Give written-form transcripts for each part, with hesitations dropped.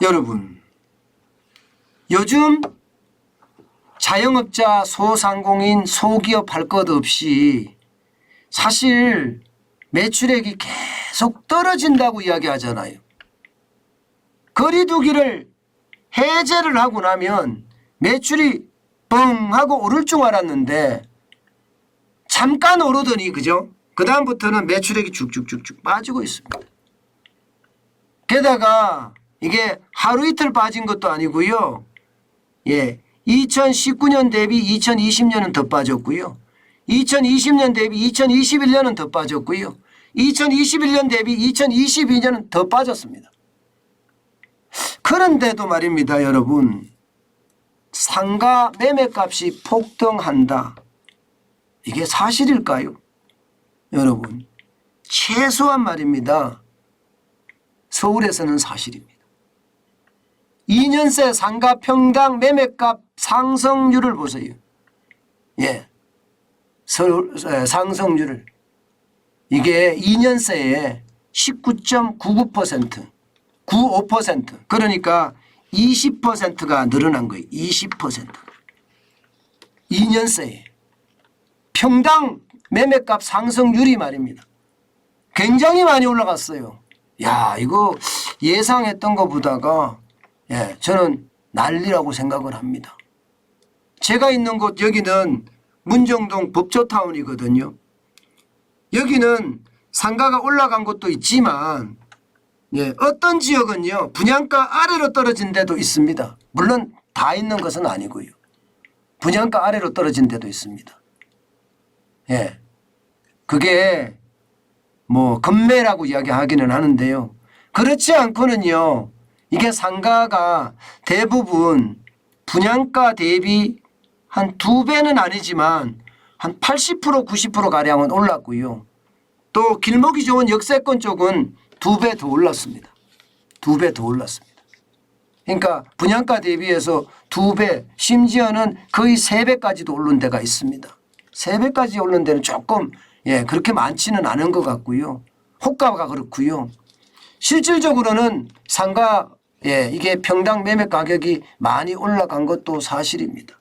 여러분, 요즘 자영업자, 소상공인, 소기업 할 것 없이 사실 매출액이 계속 떨어진다고 이야기하잖아요. 거리두기를 해제를 하고 나면 매출이 뻥 하고 오를 줄 알았는데 잠깐 오르더니 그죠? 그 다음부터는 매출액이 쭉쭉쭉쭉 빠지고 있습니다. 게다가 이게 하루 이틀 빠진 것도 아니고요. 2019년 대비 2020년은 더 빠졌고요. 2020년 대비 2021년은 더 빠졌고요. 2021년 대비 2022년은 더 빠졌습니다. 그런데도 말입니다, 여러분. 상가 매매값이 폭등한다. 이게 사실일까요? 여러분, 최소한 말입니다. 서울에서는 사실입니다. 2년 새 상가 평당 매매값 상승률을 보세요. 상승률을. 이게 2년 새에 19.99%, 95%. 그러니까 20%가 늘어난 거예요. 20%. 2년 새에. 평당 매매값 상승률이 말입니다. 굉장히 많이 올라갔어요. 야, 이거 예상했던 것보다가 저는 난리라고 생각을 합니다. 제가 있는 곳 여기는 문정동 법조타운이거든요. 여기는 상가가 올라간 곳도 있지만 어떤 지역은요 분양가 아래로 떨어진 데도 있습니다. 물론 다 있는 것은 아니고요. 분양가 아래로 떨어진 데도 있습니다. 그게 뭐 급매라고 이야기하기는 하는데요. 그렇지 않고는요. 이게 상가가 대부분 분양가 대비 한 2배는 아니지만 한 80% 90%가량은 올랐고요. 또 길목이 좋은 역세권 쪽은 2배 더 올랐습니다. 2배 더 올랐습니다. 그러니까 분양가 대비해서 2배 심지어는 거의 3배까지도 오른 데가 있습니다. 3배까지 오른 데는 조금 그렇게 많지는 않은 것 같고요. 호가가 그렇고요. 실질적으로는 상가 이게 평당 매매 가격이 많이 올라간 것도 사실입니다.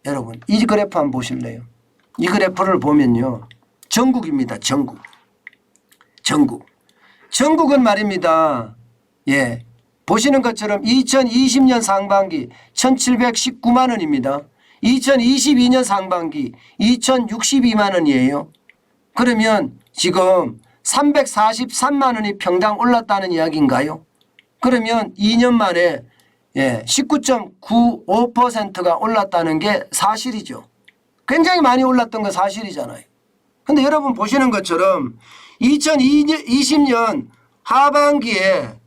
여러분 이 그래프 한번 보실래요? 이 그래프를 보면요. 전국입니다. 전국은 말입니다. 보시는 것처럼 2020년 상반기 1,719만 원입니다. 2022년 상반기 2,062만 원이에요. 그러면 지금 343만 원이 평당 올랐다는 이야기인가요? 그러면 2년 만에 19.95%가 올랐다는 게 사실이죠. 굉장히 많이 올랐던 거 사실이잖아요. 근데 여러분 보시는 것처럼 2020년 하반기에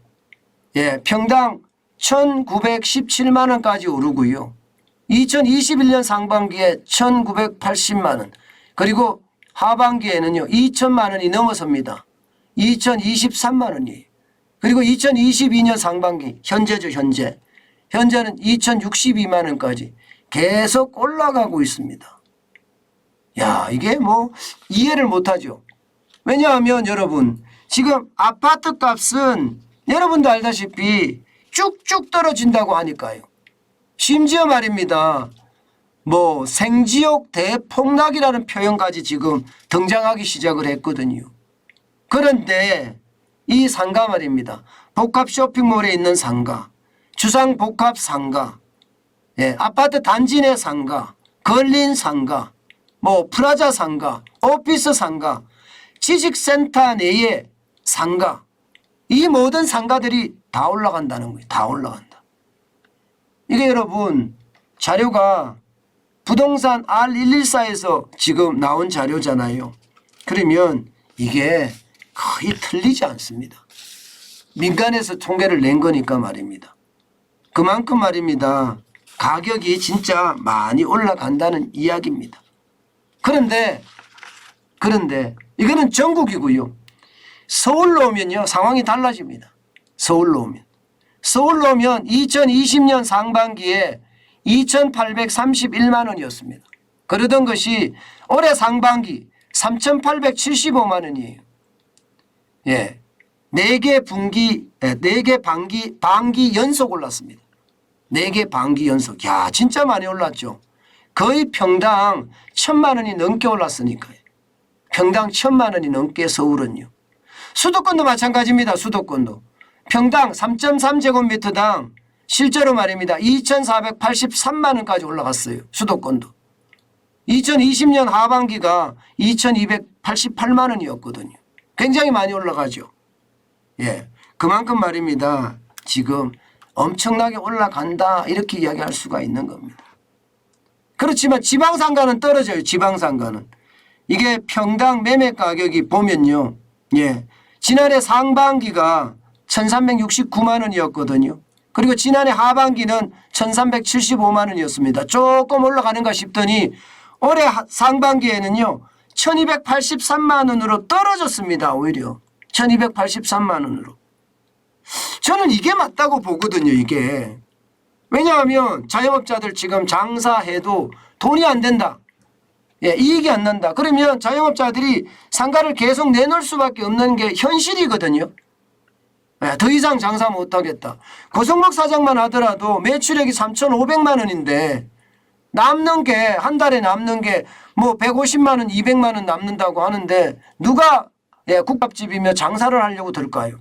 평당 1,917만 원까지 오르고요. 2021년 상반기에 1,980만 원 그리고 하반기에는요 2천만 원이 넘어섭니다. 2,023만 원이에요. 그리고 2022년 상반기 현재죠. 현재는 2,062만 원까지 계속 올라가고 있습니다. 야, 이게 뭐 이해를 못하죠. 왜냐하면 여러분 지금 아파트 값은 여러분도 알다시피 쭉쭉 떨어진다고 하니까요. 심지어 말입니다. 뭐 생지옥 대폭락이라는 표현까지 지금 등장하기 시작을 했거든요. 그런데 이 상가 말입니다. 복합 쇼핑몰에 있는 상가, 주상 복합 상가, 아파트 단지 내 상가, 걸린 상가, 뭐 프라자 상가, 오피스 상가, 지식센터 내의 상가, 이 모든 상가들이 다 올라간다는 거예요. 다 올라간다. 이게 여러분 자료가 부동산 R114에서 지금 나온 자료잖아요. 그러면 이게 거의 틀리지 않습니다. 민간에서 통계를 낸 거니까 말입니다. 그만큼 말입니다. 가격이 진짜 많이 올라간다는 이야기입니다. 그런데 이거는 전국이고요. 서울로 오면요 상황이 달라집니다. 서울로 오면 2020년 상반기에 2,831만 원이었습니다. 그러던 것이 올해 상반기 3,875만 원이에요. 4개 반기 연속 올랐습니다. 4개 반기 연속. 야, 진짜 많이 올랐죠. 거의 평당 1,000만 원이 넘게 올랐으니까요. 평당 1,000만 원이 넘게 서울은요. 수도권도 마찬가지입니다. 수도권도. 평당 3.3제곱미터당 실제로 말입니다. 2,483만 원까지 올라갔어요. 수도권도. 2020년 하반기가 2,288만 원이었거든요. 굉장히 많이 올라가죠. 예, 그만큼 말입니다. 지금 엄청나게 올라간다 이렇게 이야기할 수가 있는 겁니다. 그렇지만 지방상가는 떨어져요. 지방상가는. 이게 평당 매매 가격이 보면요. 예, 지난해 상반기가 1,369만 원이었거든요. 그리고 지난해 하반기는 1,375만 원이었습니다. 조금 올라가는가 싶더니 올해 상반기에는요. 1,283만 원으로 떨어졌습니다. 오히려 1,283만 원으로. 저는 이게 맞다고 보거든요. 이게. 왜냐하면 자영업자들 지금 장사해도 돈이 안 된다. 예, 이익이 안 난다. 그러면 자영업자들이 상가를 계속 내놓을 수밖에 없는 게 현실이거든요. 예, 더 이상 장사 못하겠다. 고성록 사장만 하더라도 매출액이 3,500만 원인데 남는 게 한 달에 남는 게 뭐 150만 원, 200만 원 남는다고 하는데 누가 예, 국밥집이며 장사를 하려고 들까요?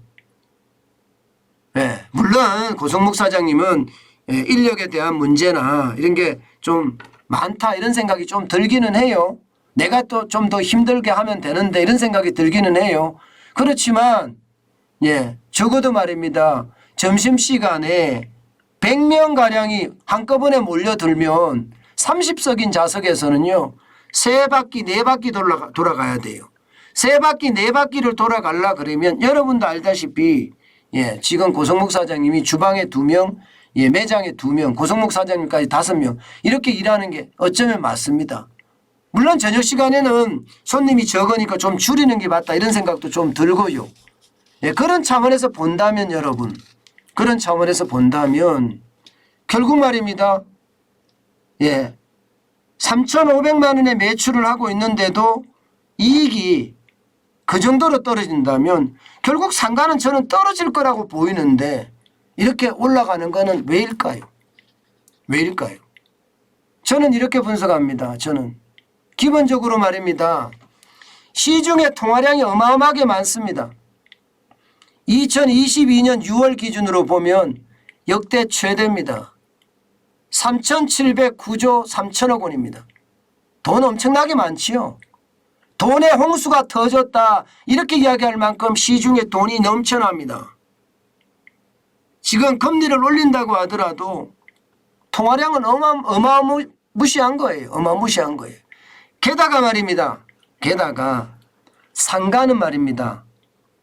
예, 물론 고성록 사장님은 예, 인력에 대한 문제나 이런 게 좀 많다 이런 생각이 좀 들기는 해요. 내가 또 좀 더 힘들게 하면 되는데 이런 생각이 들기는 해요. 그렇지만 예, 적어도 말입니다. 점심시간에 100명가량이 한꺼번에 몰려들면 30석인 좌석에서는요. 3바퀴 4바퀴 돌아가야 돼요. 3바퀴 4바퀴를 돌아가려 그러면 여러분도 알다시피 예, 지금 고성목 사장님이 주방에 2명, 예, 매장에 2명, 고성목 사장님까지 5명 이렇게 일하는 게 어쩌면 맞습니다. 물론 저녁 시간에는 손님이 적으니까 좀 줄이는 게 맞다 이런 생각도 좀 들고요. 예, 그런 차원에서 본다면 여러분, 그런 차원에서 본다면 결국 말입니다. 예, 3,500만 원의 매출을 하고 있는데도 이익이 그 정도로 떨어진다면 결국 상가는 저는 떨어질 거라고 보이는데 이렇게 올라가는 거는 왜일까요? 왜일까요? 저는 이렇게 분석합니다. 저는 기본적으로 말입니다. 시중에 통화량이 어마어마하게 많습니다. 2022년 6월 기준으로 보면 역대 최대입니다. 3,709조 3천억 원입니다. 돈 엄청나게 많지요. 돈의 홍수가 터졌다 이렇게 이야기할 만큼 시중에 돈이 넘쳐납니다. 지금 금리를 올린다고 하더라도 통화량은 어마무시한 거예요. 어마무시한 거예요. 게다가 말입니다. 게다가 상가는 말입니다.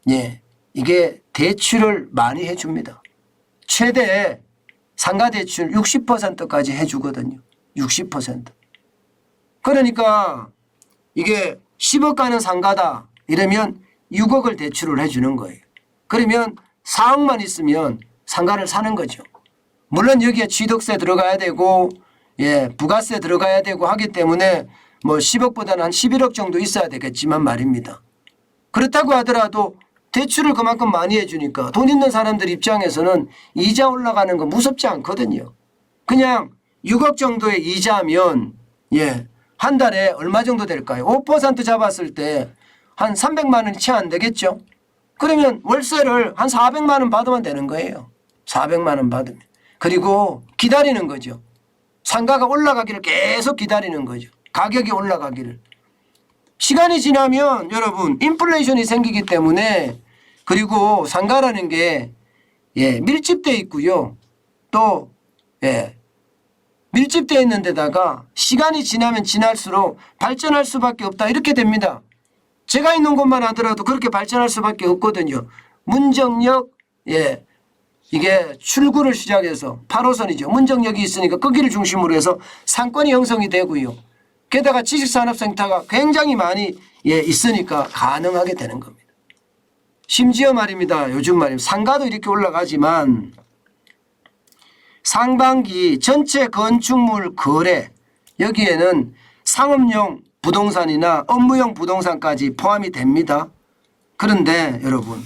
예, 이게 대출을 많이 해줍니다. 최대 상가 대출 60%까지 해주거든요. 60%. 그러니까 이게 10억 가는 상가다 이러면 6억을 대출을 해주는 거예요. 그러면 4억만 있으면 상가를 사는 거죠. 물론 여기에 취득세 들어가야 되고 예, 부가세 들어가야 되고 하기 때문에 뭐 10억보다는 한 11억 정도 있어야 되겠지만 말입니다. 그렇다고 하더라도 대출을 그만큼 많이 해주니까 돈 있는 사람들 입장에서는 이자 올라가는 거 무섭지 않거든요. 그냥 6억 정도의 이자면 예, 한 달에 얼마 정도 될까요? 5% 잡았을 때 한 300만 원이 채 안 되겠죠. 그러면 월세를 한 400만 원 받으면 되는 거예요. 400만 원 받으면. 그리고 기다리는 거죠. 상가가 올라가기를 계속 기다리는 거죠. 가격이 올라가기를. 시간이 지나면 여러분 인플레이션이 생기기 때문에 그리고 상가라는 게 예, 밀집되어 있고요. 또 예, 밀집되어 있는 데다가 시간이 지나면 지날수록 발전할 수밖에 없다 이렇게 됩니다. 제가 있는 곳만 하더라도 그렇게 발전할 수밖에 없거든요. 문정역 예, 이게 출구를 시작해서 8호선이죠. 문정역이 있으니까 거기를 중심으로 해서 상권이 형성이 되고요. 게다가 지식산업센터가 굉장히 많이 예, 있으니까 가능하게 되는 겁니다. 심지어 말입니다. 요즘 말입니다. 상가도 이렇게 올라가지만 상반기 전체 건축물 거래 여기에는 상업용 부동산이나 업무용 부동산까지 포함이 됩니다. 그런데 여러분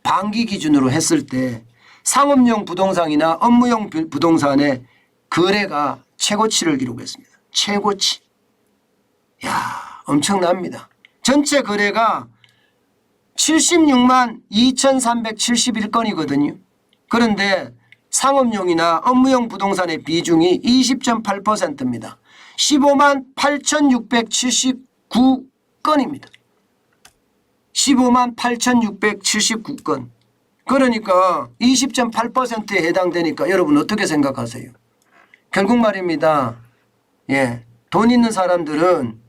반기 기준으로 했을 때 상업용 부동산이나 업무용 부동산의 거래가 최고치를 기록했습니다. 최고치. 야, 엄청납니다. 전체 거래가 76만 2,371건이거든요. 그런데 상업용이나 업무용 부동산의 비중이 20.8%입니다. 15만 8,679건입니다. 15만 8,679건. 그러니까 20.8%에 해당되니까 여러분 어떻게 생각하세요? 결국 말입니다. 예, 돈 있는 사람들은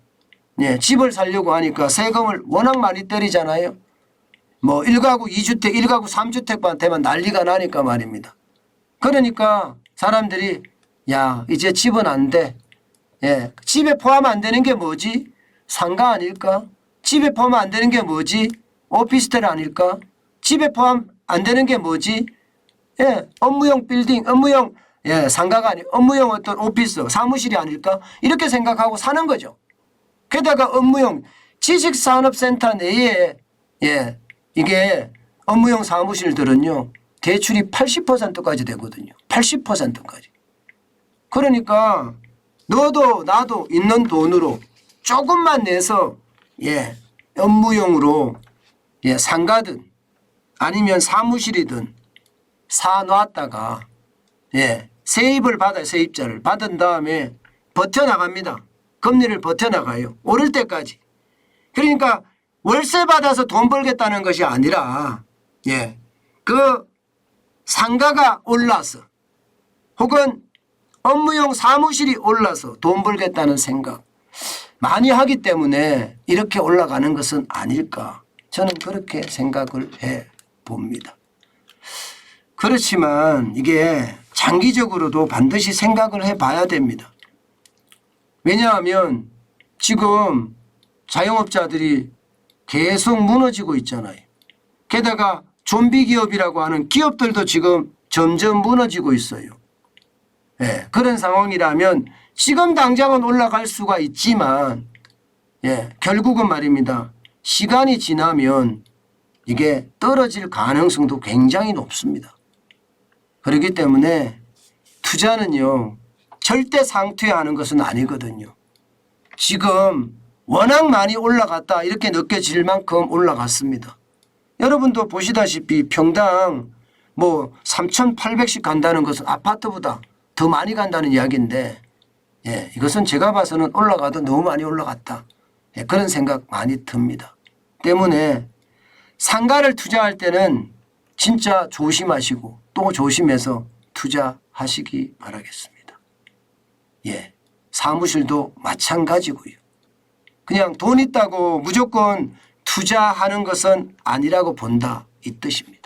예, 집을 살려고 하니까 세금을 워낙 많이 때리잖아요. 뭐 1가구 2주택, 1가구 3주택만 되면 난리가 나니까 말입니다. 그러니까 사람들이 야, 이제 집은 안 돼. 예, 집에 포함 안 되는 게 뭐지? 상가 아닐까? 집에 포함 안 되는 게 뭐지? 오피스텔 아닐까? 집에 포함 안 되는 게 뭐지? 예, 업무용 빌딩, 업무용 예, 상가가 아니, 업무용 어떤 오피스, 사무실이 아닐까? 이렇게 생각하고 사는 거죠. 게다가 업무용 지식산업센터 내에 예, 이게 업무용 사무실들은요, 대출이 80%까지 되거든요. 80%까지. 그러니까 너도 나도 있는 돈으로 조금만 내서 예, 업무용으로 예, 상가든 아니면 사무실이든 사놨다가 예, 세입을 받아요. 세입자를 받은 다음에 버텨나갑니다. 금리를 버텨나가요. 오를 때까지. 그러니까 월세 받아서 돈 벌겠다는 것이 아니라 예, 그 상가가 올라서 혹은 업무용 사무실이 올라서 돈 벌겠다는 생각 많이 하기 때문에 이렇게 올라가는 것은 아닐까. 저는 그렇게 생각을 해 봅니다. 그렇지만 이게 장기적으로도 반드시 생각을 해 봐야 됩니다. 왜냐하면 지금 자영업자들이 계속 무너지고 있잖아요. 게다가 좀비 기업이라고 하는 기업들도 지금 점점 무너지고 있어요. 예, 그런 상황이라면 지금 당장은 올라갈 수가 있지만 예, 결국은 말입니다. 시간이 지나면 이게 떨어질 가능성도 굉장히 높습니다. 그렇기 때문에 투자는요, 절대 상투하는 것은 아니거든요. 지금 워낙 많이 올라갔다 이렇게 느껴질 만큼 올라갔습니다. 여러분도 보시다시피 평당 뭐 3,800씩 간다는 것은 아파트보다 더 많이 간다는 이야기인데 예, 이것은 제가 봐서는 올라가도 너무 많이 올라갔다. 예, 그런 생각 많이 듭니다. 때문에 상가를 투자할 때는 진짜 조심하시고 또 조심해서 투자하시기 바라겠습니다. 예, 사무실도 마찬가지고요. 그냥 돈 있다고 무조건 투자하는 것은 아니라고 본다 이 뜻입니다.